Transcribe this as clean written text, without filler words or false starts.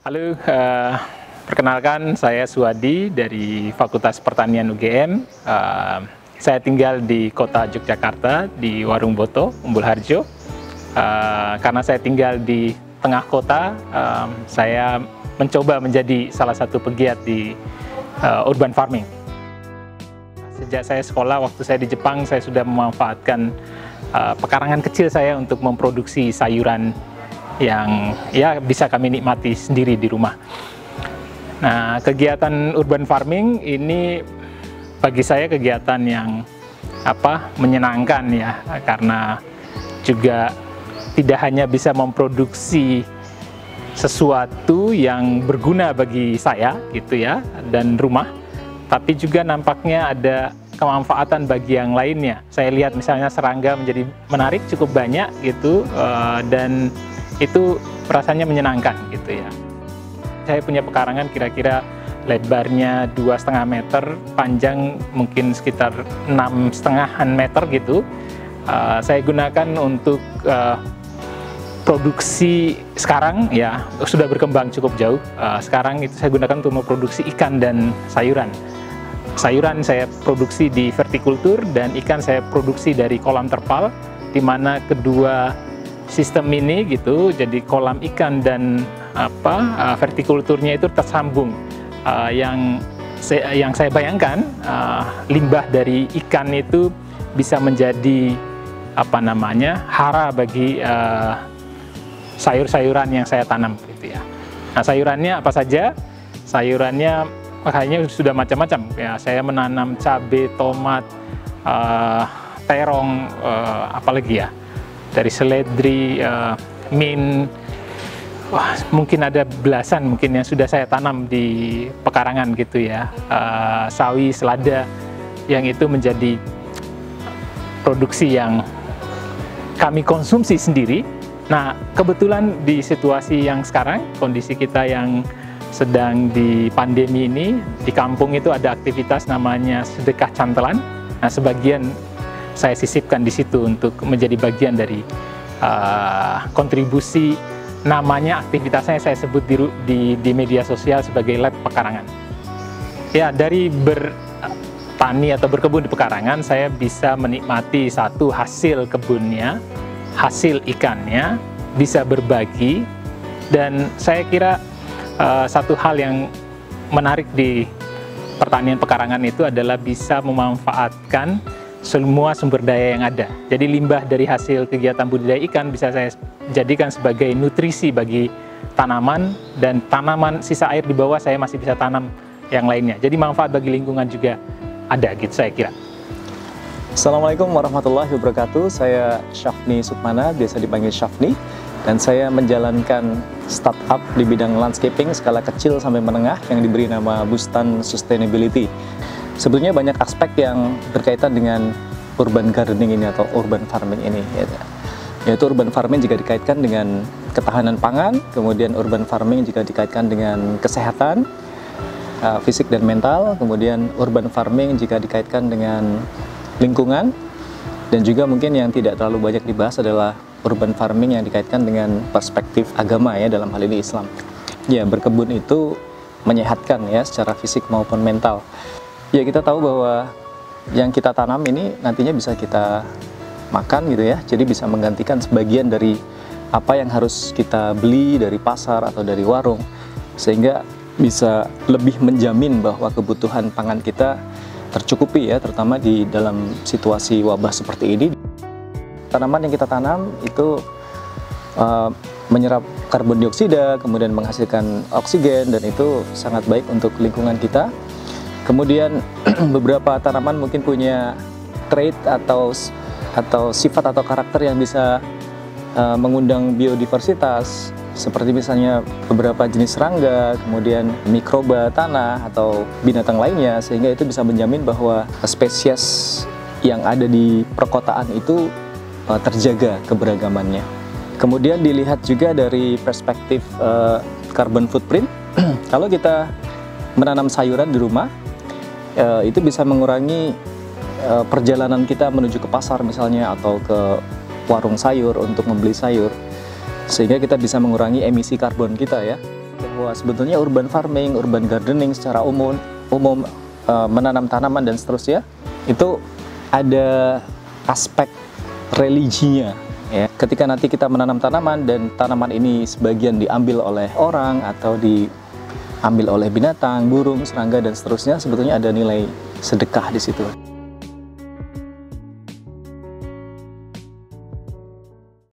Halo, perkenalkan saya Suwadi dari Fakultas Pertanian UGM. Saya tinggal di kota Yogyakarta, di Warung Boto, Umbul Harjo. Karena saya tinggal di tengah kota, saya mencoba menjadi salah satu pegiat di urban farming. Sejak saya sekolah, waktu saya di Jepang, saya sudah memanfaatkan pekarangan kecil saya untuk memproduksi sayuran yang ya bisa kami nikmati sendiri di rumah. Nah, kegiatan urban farming ini bagi saya kegiatan yang menyenangkan ya, karena juga tidak hanya bisa memproduksi sesuatu yang berguna bagi saya gitu ya dan rumah, tapi juga nampaknya ada kemanfaatan bagi yang lainnya. Saya lihat misalnya serangga menjadi menarik cukup banyak gitu, dan itu rasanya menyenangkan gitu ya. Saya punya pekarangan kira-kira lebarnya 2,5 meter, panjang mungkin sekitar 6,5 meter gitu. Saya gunakan untuk produksi sekarang ya, sudah berkembang cukup jauh. Sekarang itu saya gunakan untuk memproduksi ikan dan sayuran. Sayuran saya produksi di vertikultur dan ikan saya produksi dari kolam terpal, di mana kedua sistem ini gitu, jadi kolam ikan dan vertikulturnya itu tersambung. Yang saya bayangkan, limbah dari ikan itu bisa menjadi hara bagi sayur-sayuran yang saya tanam gitu ya. Nah, sayurannya apa saja? Sayurannya makanya sudah macam-macam ya. Saya menanam cabai, tomat, terong, apalagi ya, dari seledri, mint, mungkin ada belasan mungkin yang sudah saya tanam di pekarangan gitu ya, sawi, selada, yang itu menjadi produksi yang kami konsumsi sendiri. Nah, kebetulan di situasi yang sekarang, kondisi kita yang sedang di pandemi ini, di kampung itu ada aktivitas namanya sedekah cantelan. Nah, sebagian saya sisipkan di situ untuk menjadi bagian dari kontribusi. Namanya aktivitasnya saya sebut di media sosial sebagai lab pekarangan. Ya, dari bertani atau berkebun di pekarangan, saya bisa menikmati satu hasil kebunnya, hasil ikannya, bisa berbagi, dan saya kira satu hal yang menarik di pertanian pekarangan itu adalah bisa memanfaatkan semua sumber daya yang ada. Jadi limbah dari hasil kegiatan budidaya ikan bisa saya jadikan sebagai nutrisi bagi tanaman, dan tanaman sisa air di bawah saya masih bisa tanam yang lainnya. Jadi manfaat bagi lingkungan juga ada gitu saya kira. Assalamualaikum warahmatullahi wabarakatuh. Saya Syafni Sukmana, biasa dipanggil Syafni, dan saya menjalankan startup di bidang landscaping skala kecil sampai menengah yang diberi nama Bustan Sustainability. Sebetulnya banyak aspek yang berkaitan dengan urban gardening ini atau urban farming ini, yaitu urban farming jika dikaitkan dengan ketahanan pangan, kemudian urban farming jika dikaitkan dengan kesehatan fisik dan mental, kemudian urban farming jika dikaitkan dengan lingkungan, dan juga mungkin yang tidak terlalu banyak dibahas adalah urban farming yang dikaitkan dengan perspektif agama ya, dalam hal ini Islam. Ya, berkebun itu menyehatkan ya secara fisik maupun mental. Ya, kita tahu bahwa yang kita tanam ini nantinya bisa kita makan gitu ya, jadi bisa menggantikan sebagian dari apa yang harus kita beli dari pasar atau dari warung, sehingga bisa lebih menjamin bahwa kebutuhan pangan kita tercukupi ya, terutama di dalam situasi wabah seperti ini. Tanaman yang kita tanam itu menyerap karbon dioksida, kemudian menghasilkan oksigen, dan itu sangat baik untuk lingkungan kita. Kemudian beberapa tanaman mungkin punya trait atau sifat atau karakter yang bisa mengundang biodiversitas, seperti misalnya beberapa jenis serangga, kemudian mikroba tanah atau binatang lainnya, sehingga itu bisa menjamin bahwa spesies yang ada di perkotaan itu terjaga keberagamannya. Kemudian dilihat juga dari perspektif carbon footprint. Kalau kita menanam sayuran di rumah, itu bisa mengurangi perjalanan kita menuju ke pasar misalnya, atau ke warung sayur untuk membeli sayur, sehingga kita bisa mengurangi emisi karbon kita ya. bahwa sebetulnya urban farming, urban gardening secara umum menanam tanaman dan seterusnya itu ada aspek religinya. Ya, ketika nanti kita menanam tanaman dan tanaman ini sebagian diambil oleh orang atau diambil oleh binatang, burung, serangga dan seterusnya, sebetulnya ada nilai sedekah di situ.